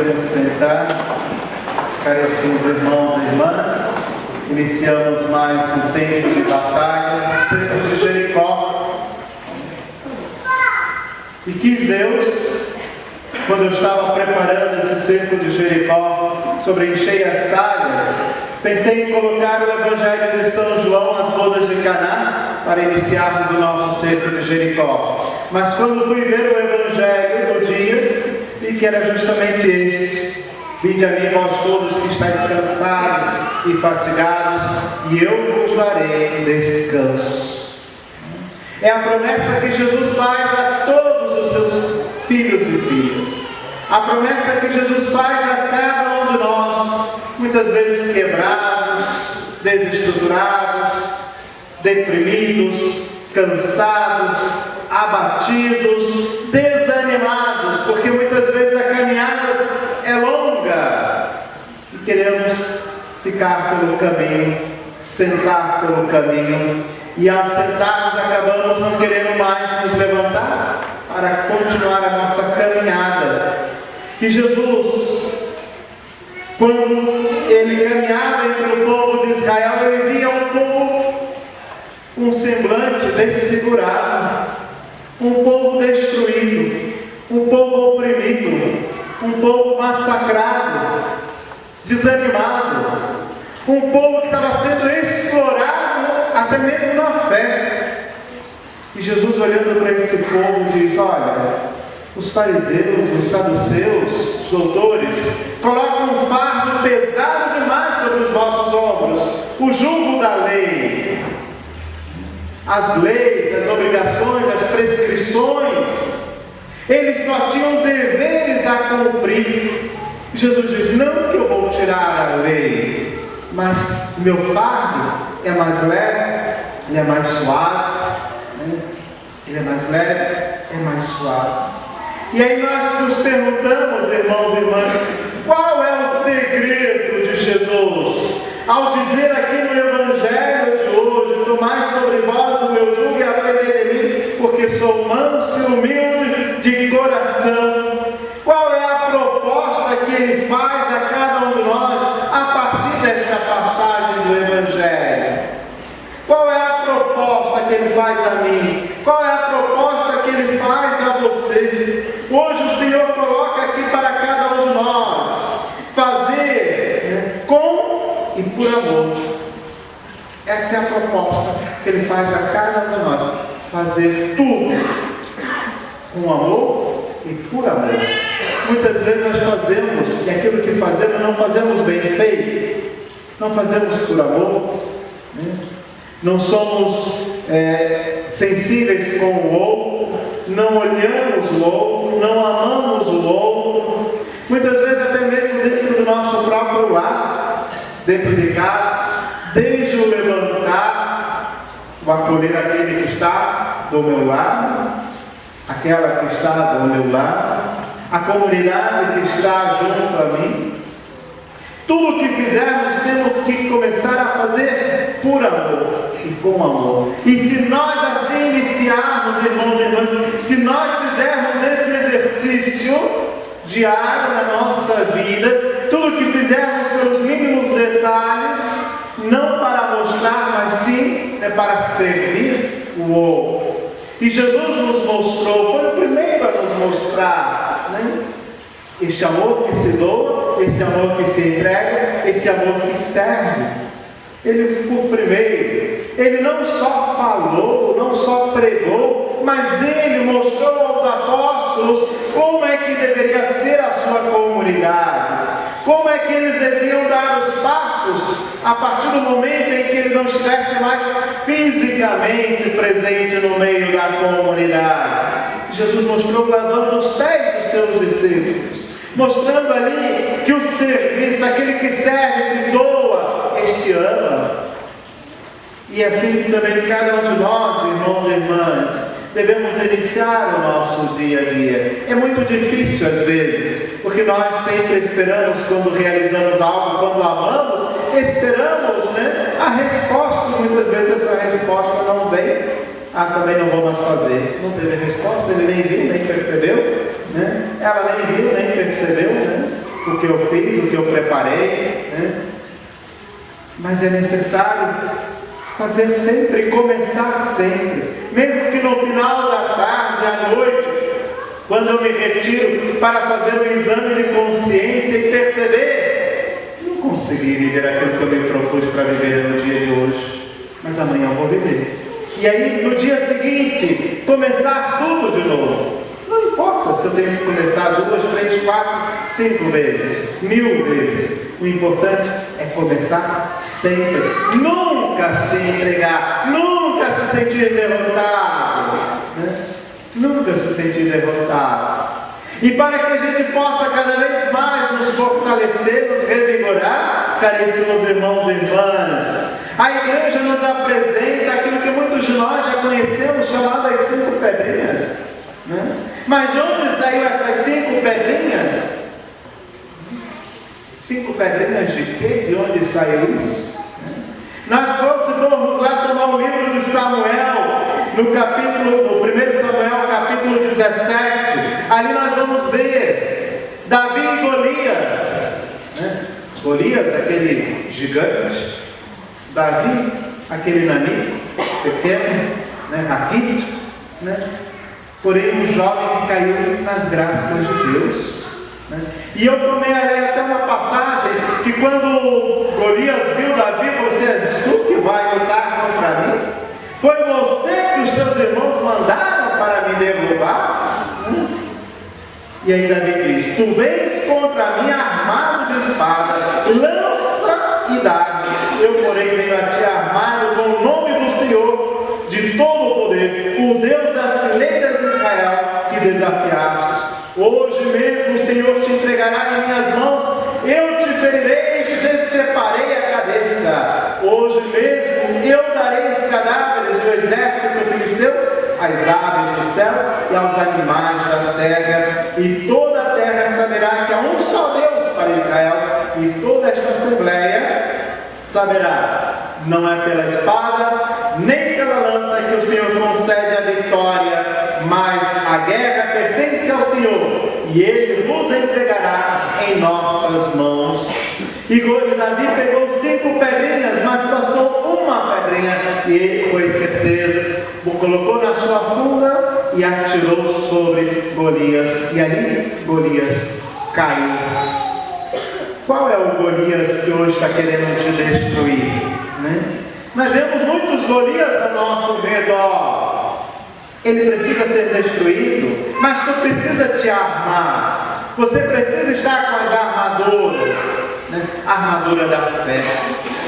Vamos sentar, caríssimos irmãos e irmãs. Iniciamos mais um tempo de batalha, cerco de Jericó. E quis Deus, quando eu estava preparando esse cerco de Jericó sobre encher as talhas, pensei em colocar o Evangelho de São João às bodas de Caná para iniciarmos o nosso cerco de Jericó. Mas quando fui ver o Evangelho no dia, vi que era justamente este: vinde a mim vós todos que estáis cansados e fatigados, e eu vos darei descanso. É a promessa que Jesus faz a todos os seus filhos e filhas. A promessa que Jesus faz a cada um de nós, muitas vezes quebrados, desestruturados, deprimidos, cansados, abatidos, desanimados, porque muitas vezes a caminhada é longa e queremos ficar pelo caminho, sentar pelo caminho, e ao sentarmos acabamos não querendo mais nos levantar para continuar a nossa caminhada. E Jesus, quando ele caminhava entre o povo de Israel, ele via um povo com um semblante desfigurado, um povo destruído, um povo oprimido, um povo massacrado, desanimado, um povo que estava sendo explorado até mesmo na fé. E Jesus, olhando para esse povo, diz: olha, os fariseus, os saduceus, os doutores, colocam um fardo pesado demais sobre os vossos ombros, o jugo da lei, as leis, as obrigações, as prescrições. Eles só tinham deveres a cumprir. Jesus diz: não que eu vou tirar a lei, mas meu fardo é mais leve, ele é mais suave, ele é mais leve, é mais suave. E aí nós nos perguntamos, irmãos e irmãs, qual é o segredo de Jesus ao dizer aqui no Evangelho de hoje: tomai sobre vós o meu jugo e aprendei de mim, porque sou manso e humilde de coração. Qual é a proposta que ele faz a cada um de nós a partir desta passagem do Evangelho? Qual é a proposta que ele faz a mim? Qual é a proposta que ele faz a você? Hoje o Senhor coloca aqui para cada um de nós fazer com e por amor. Essa é a proposta que ele faz a cada um de nós: fazer tudo com amor e por amor. Muitas vezes nós fazemos, e aquilo que fazemos não fazemos bem feito, não fazemos por amor, não somos sensíveis com o outro, não olhamos o outro, não amamos o outro. Muitas vezes até mesmo dentro do nosso próprio lar, dentro de casa, desde o levantar, o acolher aquele que está do meu lado, aquela que está do meu lado, a comunidade que está junto a mim. Tudo o que fizermos temos que começar a fazer por amor e com amor. E se nós assim iniciarmos, irmãos e irmãs, se nós fizermos esse exercício diário na nossa vida, tudo o que fizermos pelos mínimos detalhes, não para mostrar, mas sim para servir o outro. E Jesus nos mostrou, foi o primeiro a nos mostrar, este amor que se doa, esse amor que se entrega, esse amor que serve. Ele foi o primeiro. Ele não só falou, não só pregou, mas ele mostrou aos apóstolos como é que deveria ser a sua comunidade, como é que eles deveriam dar os passos a partir do momento em que ele não estivesse mais fisicamente presente no meio da comunidade. Jesus mostrou lavando os pés dos seus discípulos, mostrando ali que o serviço, aquele que serve, que doa, este ama. E assim também cada um de nós, irmãos e irmãs, devemos iniciar o nosso dia a dia. É muito difícil às vezes, porque nós sempre esperamos, quando realizamos algo, quando amamos, esperamos a resposta. Muitas vezes essa resposta não vem. Também não vou mais fazer. Não teve resposta, ele nem viu, nem percebeu, Ela nem viu, nem percebeu, o que eu fiz, o que eu preparei, né? Mas é necessário fazer sempre, começar sempre, mesmo que no final da tarde, à noite, quando eu me retiro para fazer um exame de consciência e perceber, não consegui viver aquilo que eu me propus para viver no dia de hoje, mas amanhã eu vou viver. E aí no dia seguinte, começar tudo de novo. Não importa se eu tenho que começar 2, 3, 4, 5 vezes, 1000 vezes. O importante é começar sempre. Nunca se entregar, nunca se sentir derrotado, né? Nunca se sentir derrotado. E para que a gente possa cada vez mais nos fortalecer, nos revigorar, caríssimos irmãos e irmãs, a igreja nos apresenta aquilo que muitos de nós já conhecemos, chamado as 5 pedrinhas, né? Mas de onde saíram essas 5 pedrinhas? 5 pedrinhas de quê? De onde saiu isso? Nós vamos lá tomar o livro de Samuel, no 1 Samuel, capítulo 17. Ali nós vamos ver Davi e Golias, né? Golias, aquele gigante, Davi, aquele naninho, pequeno, né? Raquítico, né? Porém um jovem que caiu nas graças de Deus, né? E eu tomei ali até uma passagem que quando Golias viu Davi, você é tu que vai lutar contra mim? Foi você que os teus irmãos mandaram para me derrubar? E aí Davi diz: tu vens contra mim armado de espada, lança e dardo. Eu, porém, venho a ti armado com o nome do Senhor, de todo o poder, o Deus das fileiras de Israel, que desafiastes. Hoje mesmo o Senhor te entregará em minhas mãos, eu te ferirei e te deceparei a cabeça. Hoje mesmo eu darei os cadáveres do exército filisteu às aves do céu e aos animais da terra, e toda a terra saberá que há um só Deus para Israel, e toda esta assembleia saberá, não é pela espada, nem pela lança que o Senhor concede a vitória, mas a guerra pertence ao Senhor, e Ele nos entregará em nossas mãos. E Davi pegou 5 pedrinhas, mas bastou uma pedrinha, e ele, com certeza, colocou na sua funda e atirou sobre Golias, e ali Golias caiu. Qual é o Golias que hoje está querendo te destruir, né? Nós vemos muitos Golias ao nosso redor. Ele precisa ser destruído, mas tu precisa te armar. Você precisa estar com as armaduras, né? A armadura da fé.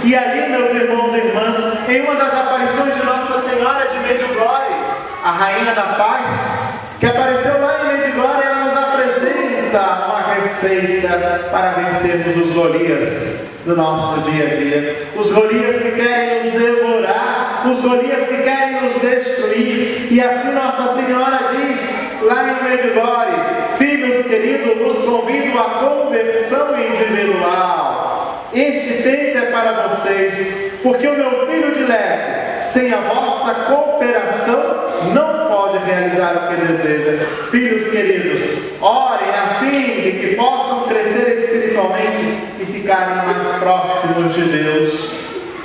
E ali, meus irmãos e irmãs, em uma das aparições de Nossa Senhora de Medjugorje, a Rainha da Paz, que apareceu lá em Medjugorje, ela nos apresenta uma receita para vencermos os Golias do nosso dia a dia. Os Golias que querem nos devorar, os Golias que querem nos destruir. E assim Nossa Senhora diz lá em Medjugorje: filhos queridos, vos convido à conversão individual. Este tempo é para vocês, porque o meu filho dileto, sem a vossa cooperação, não pode realizar o que deseja. Filhos queridos, orem a fim de que possam crescer espiritualmente e ficarem mais próximos de Deus.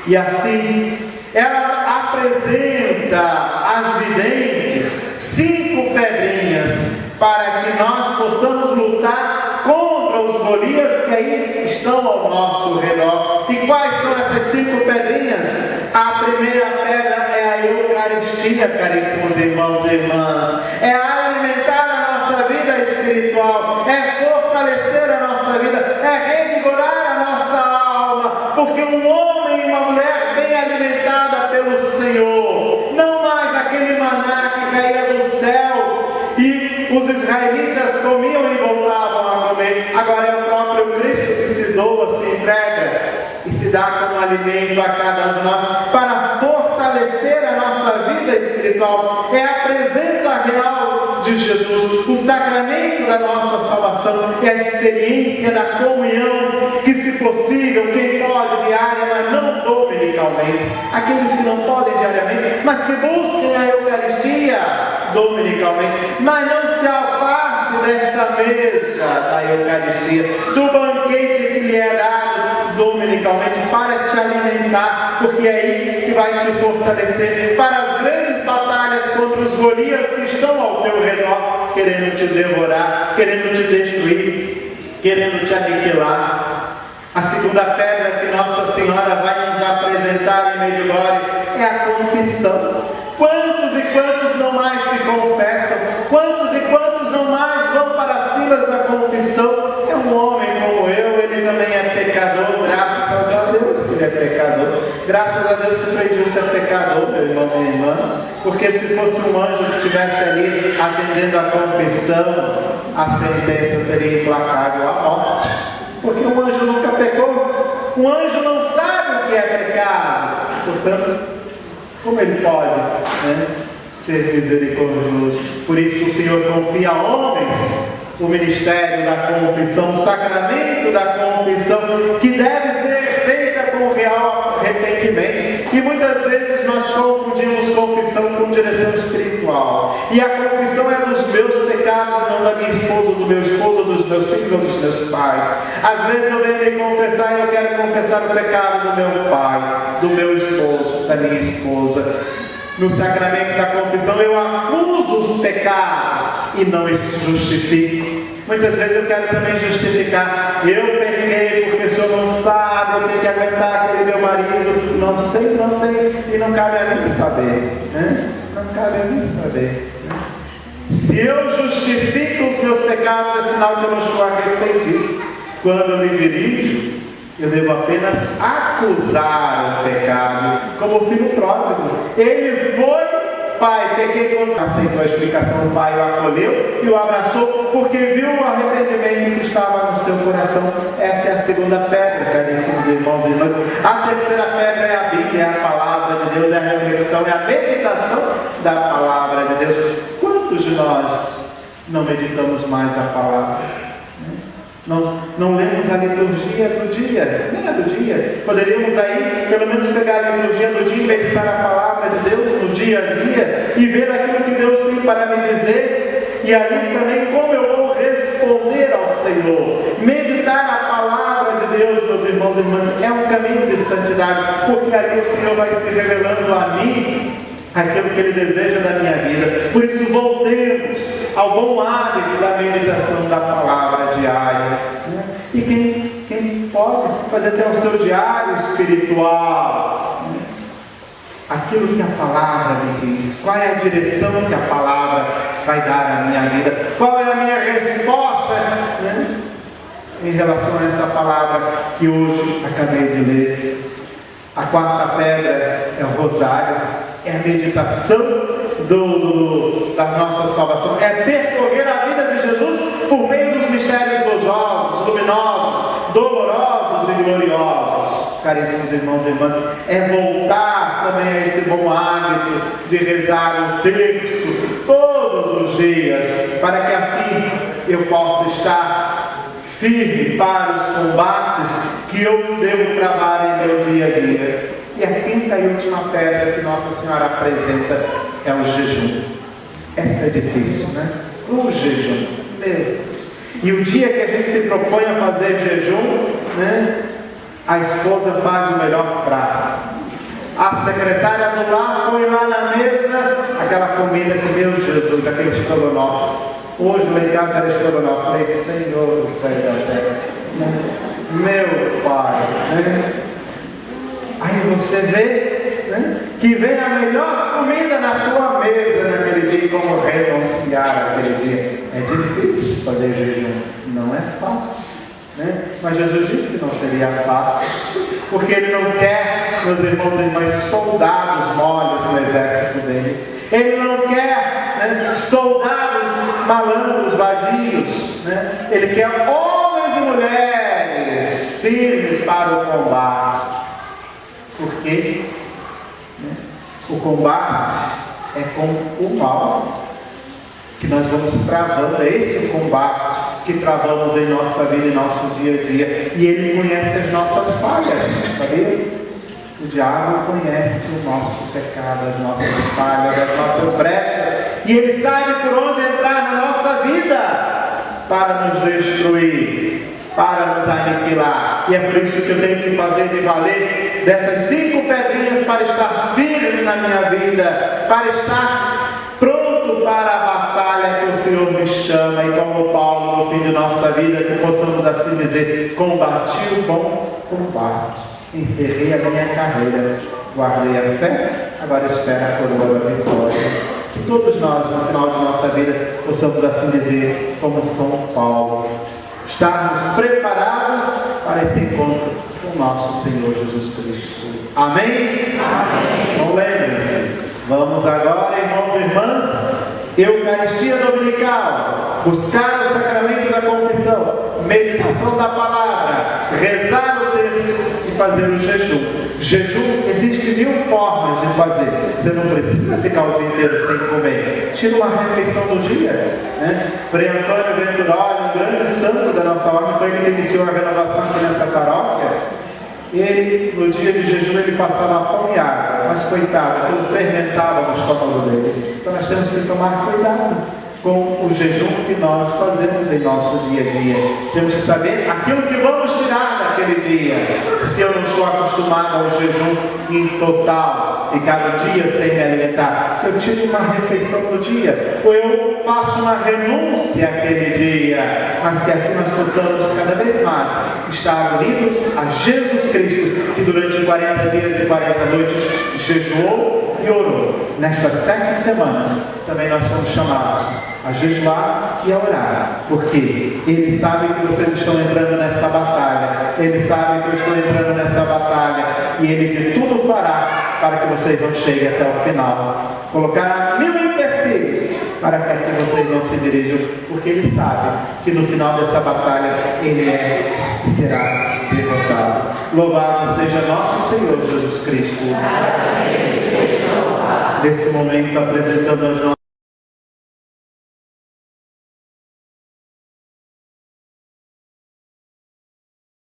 E assim, ela apresenta às videntes 5 pedrinhas para que nós possamos lutar contra os Golias que aí estão ao nosso redor. E quais são essas 5 pedrinhas? A primeira pedra é a Eucaristia, caríssimos irmãos e irmãs. É alimentar a nossa vida espiritual, é fortalecer a nossa vida, é revigorar a nossa alma, porque um homem e uma mulher bem alimentada pelo Senhor, não mais aquele maná que caía do céu e os israelitas comiam e voltavam a comer. Agora é o próprio Cristo que se doa, se entrega e se dá como alimento a cada um de nós para fortalecer a nossa vida espiritual. É a presença real de Jesus, o sacramento da nossa salvação, é a experiência da comunhão, que se possível, quem pode diária, mas não dominicalmente, aqueles que não podem diariamente, mas que busquem a Eucaristia dominicalmente, mas não se afaste participasse desta mesa da Eucaristia, do banquete que lhe é dado dominicalmente para te alimentar, porque é aí que vai te fortalecer para as grandes batalhas contra os Golias que estão ao teu redor, querendo te devorar, querendo te destruir, querendo te aniquilar. A segunda pedra que Nossa Senhora vai nos apresentar em Medjugorje é a confissão. Quantos e quantos não mais se confessam? Quantos e quantos não mais vão para as filas da confissão? É um homem como eu, ele também é pecador, graças a Deus que ele é pecador. Graças a Deus que o Frei Gilson é pecador, meu irmão e minha irmã. Porque se fosse um anjo que estivesse ali atendendo a confissão, a sentença seria implacável à morte. Porque um anjo nunca pecou. Um anjo não sabe o que é pecado. Portanto, como ele pode, ser misericordioso? Por isso o Senhor confia a homens o ministério da confissão, o sacramento da confissão, que deve ser feita com real arrependimento. E muitas vezes nós confundimos confissão com direção espiritual. E a confissão é dos meus pecados, não da minha esposa, do meu esposo, dos meus filhos ou dos meus pais. Às vezes eu venho me confessar e eu quero confessar o pecado do meu pai, do meu esposo, da minha esposa. No sacramento da confissão eu acuso os pecados e não os justifico. Muitas vezes eu quero também justificar. Eu pequei porque o senhor não sabe, eu tenho que aguentar aquele meu marido. Não sei, não tem, e não cabe a mim saber. Não cabe a mim saber. Se eu justifico os meus pecados, é sinal que eu não estou arrependido. Quando eu me dirijo, eu devo apenas acusar o pecado, como o filho pródigo. Ele foi, pai, pequei contra. Aceitou a explicação, o pai o acolheu e o abraçou, porque viu o arrependimento que estava no seu coração. Essa é a segunda pedra, caríssimos irmãos e irmãs. A terceira pedra é a Bíblia, é a palavra de Deus, é a reflexão, é a meditação da palavra de Deus. Quantos de nós não meditamos mais a palavra? Não lemos a liturgia do dia, nem a do dia. Poderíamos aí, pelo menos, pegar a liturgia do dia e meditar a palavra de Deus no dia a dia e ver aquilo que Deus tem para me dizer, e ali também como eu vou responder ao Senhor. Meditar a palavra de Deus, meus irmãos e irmãs, é um caminho de santidade, porque ali o Senhor vai se revelando a mim aquilo que Ele deseja da minha vida. Por isso voltemos ao bom hábito da meditação da palavra diária, E quem pode fazer até o seu diário espiritual, aquilo que a palavra me diz, qual é a direção que a palavra vai dar à minha vida, qual é a minha resposta, em relação a essa palavra que hoje acabei de ler. A quarta pedra é o rosário, é a meditação da nossa salvação, é percorrer a vida de Jesus por meio dos mistérios gozosos, luminosos, dolorosos e gloriosos. Caríssimos irmãos e irmãs, é voltar também a esse bom hábito de rezar o terço todos os dias, para que assim eu possa estar firme para os combates que eu devo travar em meu dia a dia. E a quinta e última pedra que Nossa Senhora apresenta é o jejum. Essa é difícil, O jejum, meu Deus. E o dia que a gente se propõe a fazer jejum, a esposa faz o melhor prato. A secretária do lar põe lá na mesa aquela comida que, meu Jesus, daquele estrogonofe. Hoje lá em casa era estrogonofe. Falei, Senhor do céu e da terra, meu Pai, Aí você vê, que vem a melhor comida na tua mesa naquele dia, como renunciar naquele dia. É difícil fazer jejum, não é fácil, Mas Jesus disse que não seria fácil, porque Ele não quer, meus irmãos e irmãs, soldados moles no exército dele. Ele não quer soldados malandros, vadios, Ele quer homens e mulheres firmes para o combate. Porque o combate é com o mal que nós vamos travando. É esse o combate que travamos em nossa vida e nosso dia a dia. E Ele conhece as nossas falhas, sabia? O diabo conhece o nosso pecado, as nossas falhas, as nossas brechas, e ele sabe por onde entrar na nossa vida. para nos destruir, para nos aniquilar. E é por isso que eu tenho que fazer de valer dessas 5 pedrinhas para estar firme na minha vida, para estar pronto para a batalha que o Senhor me chama. E como Paulo, no fim de nossa vida, que possamos assim dizer: combati o bom combate, encerrei a minha carreira, guardei a fé, agora espero a coroa da vitória. Que todos nós, no final de nossa vida, possamos assim dizer, como São Paulo, estarmos preparados para esse encontro com nosso Senhor Jesus Cristo. Amém? Amém. Então lembrem-se, vamos agora, irmãos e irmãs, Eucaristia Dominical, buscar o sacramento da confissão, meditação da palavra, rezar o terço e fazer o jejum. Jejum, existem 1000 formas de fazer. Você não precisa ficar o dia inteiro sem comer. Tira uma refeição do dia, né? Frei Antônio Venturoli, um grande santo da nossa ordem, foi ele que iniciou a renovação aqui nessa paróquia. Ele, no dia de jejum, ele passava fome e água, mas coitado, aquilo fermentava no estômago dele. Então nós temos que tomar cuidado com o jejum que nós fazemos em nosso dia a dia. Temos que saber aquilo que vamos tirar daquele dia. Se eu não estou acostumado ao jejum em total, e cada dia sem me alimentar, eu tiro uma refeição no dia, ou eu faço uma renúncia àquele dia, mas que assim nós possamos cada vez mais estar unidos a Jesus Cristo, que durante 40 dias e 40 noites jejuou e orou. Nestas 7 semanas também nós somos chamados a jejuar e a orar, porque Ele sabe que vocês estão entrando nessa batalha, Ele sabe que eu estou entrando nessa batalha, e Ele de tudo fará para que vocês não cheguem até o final. Colocará 1000 empecilhos para que aqui vocês não se dirijam, porque Ele sabe que no final dessa batalha Ele é e será derrotado. Louvado seja nosso Senhor Jesus Cristo. Nesse momento apresentando as nossas